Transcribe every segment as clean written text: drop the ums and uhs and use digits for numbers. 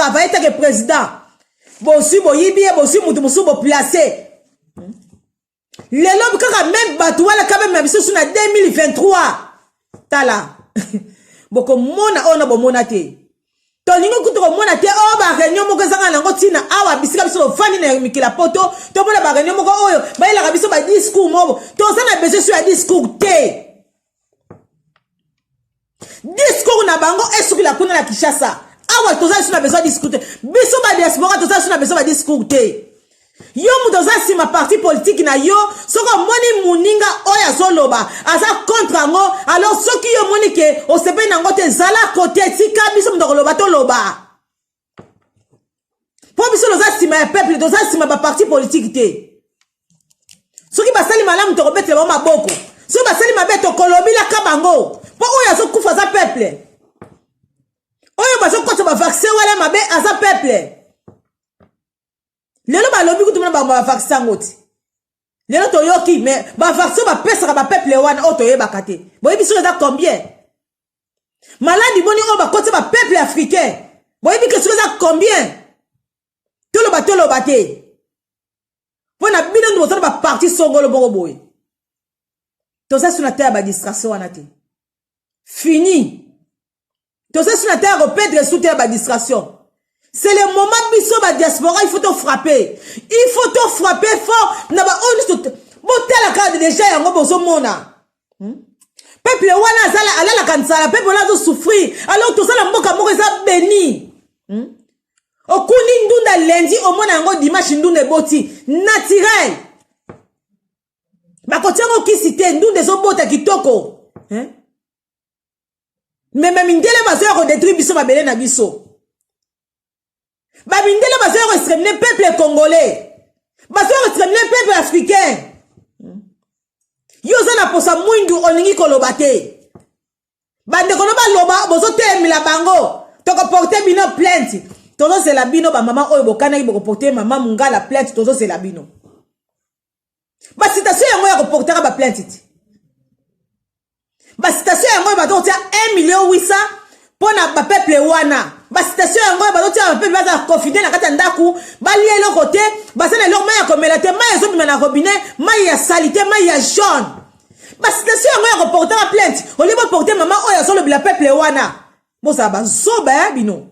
travailler tant que président. Bossu boyibi bossu mutu musu bo placé. Les lobes quand même batouala quand même biso sur 2023. Tala. Boko mona ona bo mona te. Tolingo kutoko mona te o ba réunion moko zanga nango tina awa bisika biso fani na mikila poto to mona ba réunion moko oyo ba ila biso ba discours mobo to sana besoin sur discours te. Discours na bango esuki la kuna la Kinshasa. Awa toza suna besoin discuter. Biso ba diaspora toza suna besoin discuter. Yo mutoza sima parti politique na yo soko moni muninga oya zoloba aza contre ngo alors soki yo moni ke o sepe nango te zala côté tika biso mutoko loba to loba. Po biso toza sima ya peuple toza sima ba parti politique te. Soki basali malamu to robetela ba maboko. Soki basali mabeto kolobi la kabango. Po oya zo kufa za peuple. Oyo bazo kota ba vaccin wala mabe aza peuple. Lelo ba lobi kutumana ba vaccin ngoti. Lelo to yoki mais ba vaccin ba pesa ba peuple wana oto yeba kate. Boyebi so za combien? Maladi boni o ba kota ba peuple africain. Boyebi que so za combien? Tolo ba te. Pona bino ndo ba parti songolo bongo boy. To ça sur la terre ba distraction wana te. Fini. Tout ça sur la terre, repète sous terre, distraction. C'est le moment biso ba diaspora, il faut te frapper. Il faut te frapper fort. Naba on botte la carte déjà yango bozo mona. Peuple wana zala ala la kansala, peuple wana zo souffrir. Alors tout ça la mboka moko eza béni. Okuni ndunda lundi au mona yango dimanche ndunda boti naturel. Ba kotiango kisite ndunda zo bota kitoko. Mais même indele bazo ko détruire biso mabele na biso. Ba mindele bazo ko exterminer peuple congolais. Bazo ko exterminer peuple africain. Yo zana posa mwindu oningi kolobate. Bande kono ba loba bozo temila bango. Toko porter bino plainte. Tozo c'est la bino ba maman oyo bokana ki boko porter maman mungala plainte tozo c'est la bino. Ba citation yango ya ko porter ba plainte. Ba citation yango ba dotia 1,800,000 pona ba peuple wana. Ba citation yango ba dotia ba peuple baza confiner na kata ndaku ba lié le côté ba sene lo maya komela te maya zo bima na robinet maya salité maya jaune. Ba citation yango ya ko porter la plainte au lieu de porter maman oya zo le peuple wana. Boza ba zoba bino.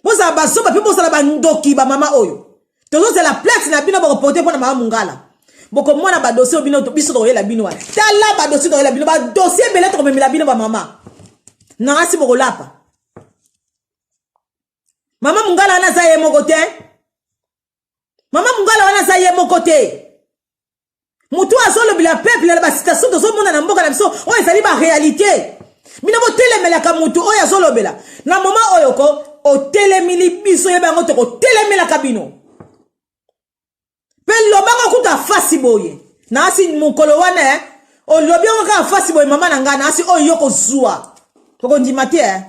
Boza ba zoba pe boza ba ndoki ba mama oyo. Tozo c'est la plainte na bino ba ko porter pona maman mungala. Boko mwana ba dossier bino to biso to yela bino wa tala ba dossier to yela bino ba dossier bele to memela bino ba mama na asi boko lapa mama mungala na zaye mokote mama mungala wana zaye mokote mutu azolo bila peuple la ba citation to so mona na mboka na biso o ezali ba réalité bino bo telemela ka mutu o ya zolo bela na mama oyo ko o telemili biso yeba ngo to ko telemela ka bino. Pel lobanga kuta fasi boye. Na asi mukolo wana o lobanga ka fasi boye mama nanga na asi o yoko zua. Toko ndimate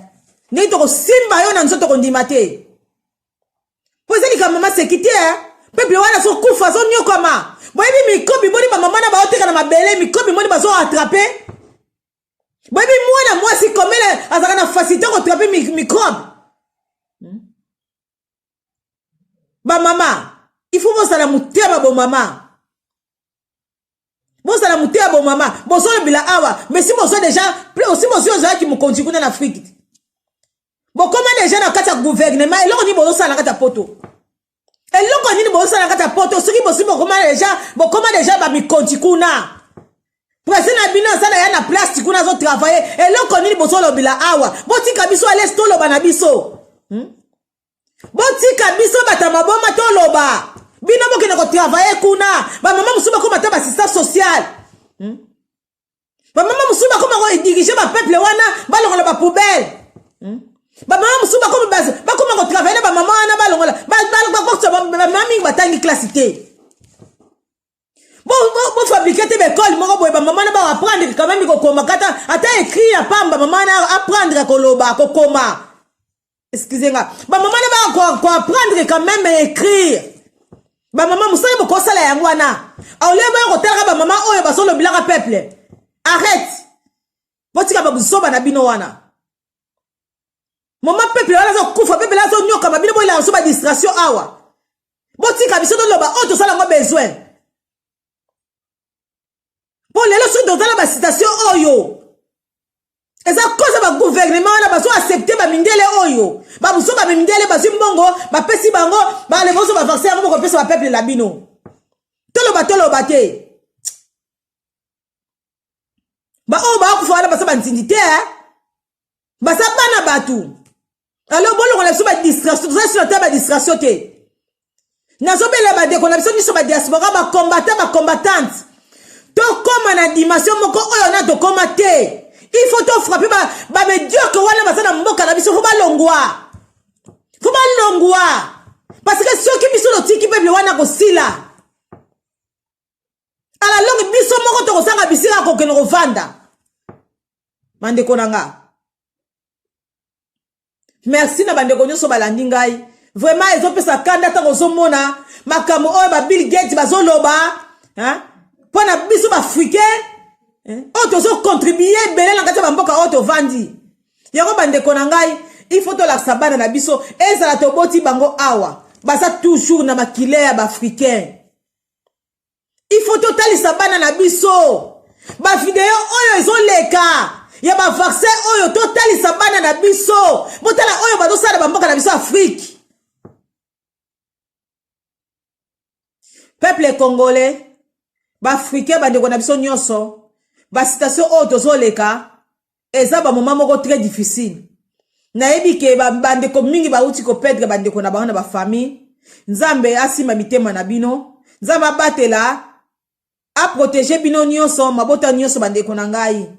Ni toko simba yo na nzoto ko ndimate. Pozeli ka mama sekite Peple wana so kufa so nyokoma. Boyebi mikobi boni ba mama na ba oteka na mabele mikobi moni ba so attraper. Boyebi mwana mwasi komele azaka na facilité ko attraper microbe. Ba mama il faut vous la muteba bo mama. Vous la muteba bo mama. Bon so bila awa. Mais si vous déjà aussi vous qui me continue en Afrique. Bon comment déjà na kata gouvernement et là on dit bon ça na kata poto. Et là on dit bon ça na kata poto ce qui possible comment déjà ba mi continue na. Président bino ça na ya na plastique kuna zo travailler et là on dit bon so bila awa. Bon ti kabiso aller sto lo bana biso. Bon ti kabiso batama boma to loba. Bino mo kena ko travailler kuna ba mama musuba ko mata ba assistance sociale ba mama musuba ko ma diriger ba peuple wana ba longola ba poubelle ba mama musuba ko ba ko ma ko travailler ba mama wana ba longola ba mami batangi classité bon fabriquer te école moko boy ba mama na ba apprendre quand même ko koma kata ata écrire pamba mama na apprendre ko loba ko koma excusez-moi ba mama na ba ko apprendre quand même écrire. Ba maman musala boko sala yango wana. Aoleba ko tela ba maman oyo ba solo bilaka peuple. Arrête. Botika ba busoba na bino wana. Moment peuple là zo kufa peuple là zo nyoka mabino bo la so ba distraction awa. Botika biso do loba o to sala ngo besoin. Pour les leçons dans la citation oyo. Et ça cause ba gouvernement là ba so accepter ba mindele oyo. Ba buso ba mindele ba zimbongo ba pesi bango ba le boso ba vaccin ngo ko pesa ba peuple la bino. Tolo te. Ba o ba kufa là ba sa ba ntindité ba sa bana batu. Alors bon on a so ba distraction, ça sur la table distraction te. Nazobela ba de ko na biso ni so ba diaspora ba combattant ba combattante. To koma na dimension moko oyo na to koma te. Il faut te frapper ba médiocre wana basana mboka na biso faut ba longwa. Faut ba longwa. Parce que ceux qui biso lo tiki peuple wana ko sila. Ala longue biso moko to ko sanga bisira ko keno vanda. Mande konanga. Merci na bande konyo so balandi ngai. Vraiment ils ont fait ça kanda ta ko mona makamo oyo ba Bill Gates bazoloba, hein? Pona biso ba africain, auto so contribuer belé na kati ba mboka auto vandi. Yako bande konangai, il faut to la sabana na biso ezala to boti bango awa. Basa toujours na makile ya ba africain. Il faut to tali sabana na biso. Ba video oyo ezoleka. Ya ba vaccin oyo to tali sabana na biso. Botala oyo ba do sala ba mboka na biso Afrique. Peuple congolais, ba africain ba ndeko na biso nyonso, ba situation auto zoleka, eza ba moment moko très difficile. Na yebi ke ba ndeko mingi ba uti ko perdre ba ndeko na ba ba famille, Nzambe asima mitema na bino, Nzambe abatela a protéger bino nyonso, mabota nyonso ba ndeko na ngai.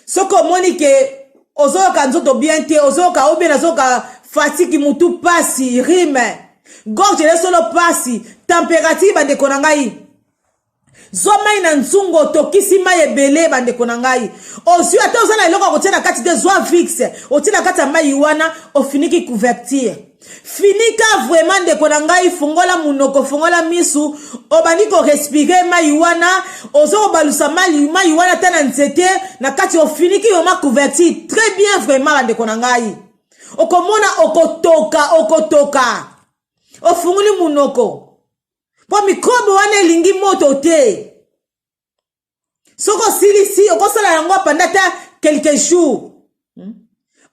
Soko moni ke ozoka nzoto bien te, ozoka obena zoka fatigue mutu pasi rime. Gorge le solo pasi, température bande konangai. Zoma ina nzungo tokisi maye bele bande konangai. Osu ata ozana iloko kotia na kati de zwa fixe, otia na kati mayi wana ofiniki couverture. Finika vraiment de konangai fungola munoko fungola misu, obandi ko respirer mayi wana, ozo balusa mayi wana tana nzete na kati ofiniki yoma couverture. Très bien vraiment bande konangai. Okomona okotoka. Ofunguli munoko. Po mikobo wane lingi moto te. Soko silisi, okosala yango pendant quelques jours.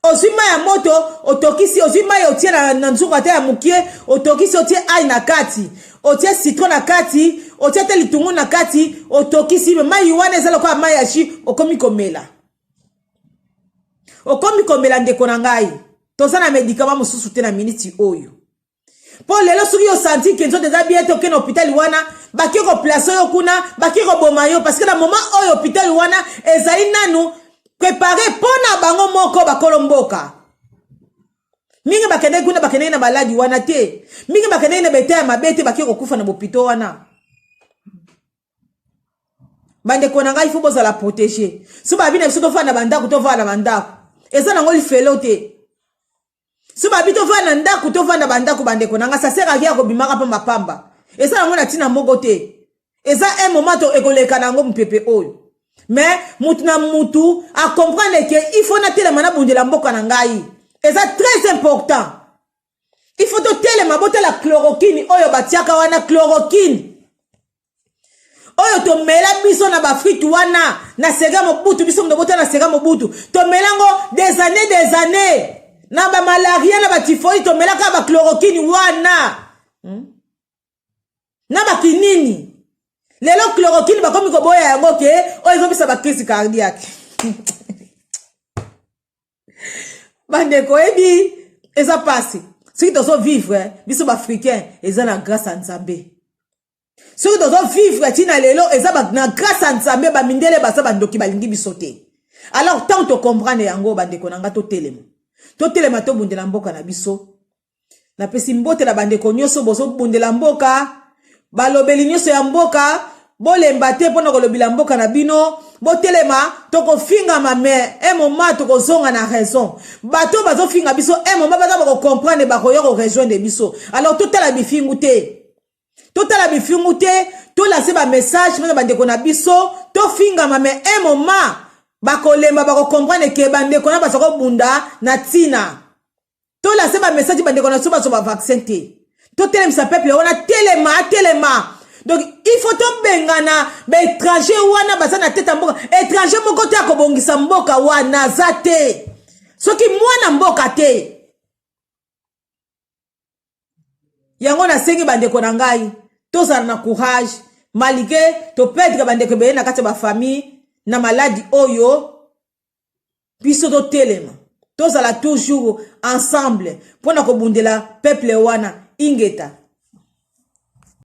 Ozima ya moto, otokisi, ozima ya otie na nzuko ate ya mukie, otokisi otie ai na kati, otie citron na kati, otie te litungu na kati, otokisi, mai wane zala kwa mai ya shi, okomi komela. Okomi komela ndeko na ngai. Tozana medikama mususu te na miniti oyo. Pour les lorsque yo senti qu'ils ont déjà bien été au hôpital wana baki ko place yo kuna baki ko bomayo parce que dans moment au hôpital wana ezali nanu préparer pona bango moko bakolomboka mingi bakene kuna bakene na baladi wana te mingi bakene na bete ya mabete baki ko kufa na hôpital wana bande kona ngai faut boza la protéger so ba bina biso to fa na bandako to va na bandako eza na ngoli felo te. Si babito vana ndaku to vanda bandaku bandeko nanga ça sert à rien ko bimaka pa mapamba. Eza nango na tina mogo te. Eza un moment to ekoleka nango mpepe oyo. Mais mutu na mutu a comprendre que il faut na tele mana bundela mboka na ngai. Eza très important. Il faut to tele mabota la chloroquine oyo batiaka wana chloroquine. Oyo to mela biso na bafrite wana na sega mobutu biso ndobota na sega mobutu. To melango des années. Na ba malaria na ba typhoïde to melaka ba chloroquine wana. Na ba kinini. Lelo chloroquine ba komi ko boya yango ke o ezobisa ba crise cardiaque. Bande ko ebi eza passé. Ce qui doit vivre biso ba africain eza na grâce à Nzambe. Ce qui doit vivre tina lelo eza ba na grâce à Nzambe ba mindele ba sa bandoki balingi bisote. Alors tant to comprendre yango bande ko nanga to telema. Totele mato bundela mboka na biso. Na pesi mbote la bande konyoso bozo bundela mboka. Balobeli nyoso ya mboka. Bolemba te pona kolobila mboka na bino. Botelema toko finga mame. Moment toko zonga na raison. Bato bazo finga biso. Moment baza bako comprendre bako yoko rejoindre biso. Alors totala bifingu te. Totala bifingu te. Tola se ba message. Mena bande kona biso. To finga mame. Moment. Bako lemba bako comprendre ke bande kona basako bunda na tina. la seba message bande konaso ba so ba vaccin te. To telem sa peuple wana telema. Donc il faut to bengana ba étranger wana bazana teta mboka étranger moko te akobongisa mboka wana zate. Soki mwana mboka te. Yango na sengi bande konangai. Tozala na courage malgré to perdre bande ko be na kati ba famille na maladie oyo biso to telema. Tozala toujours ensemble pour na kobundela peuple wana ingeta.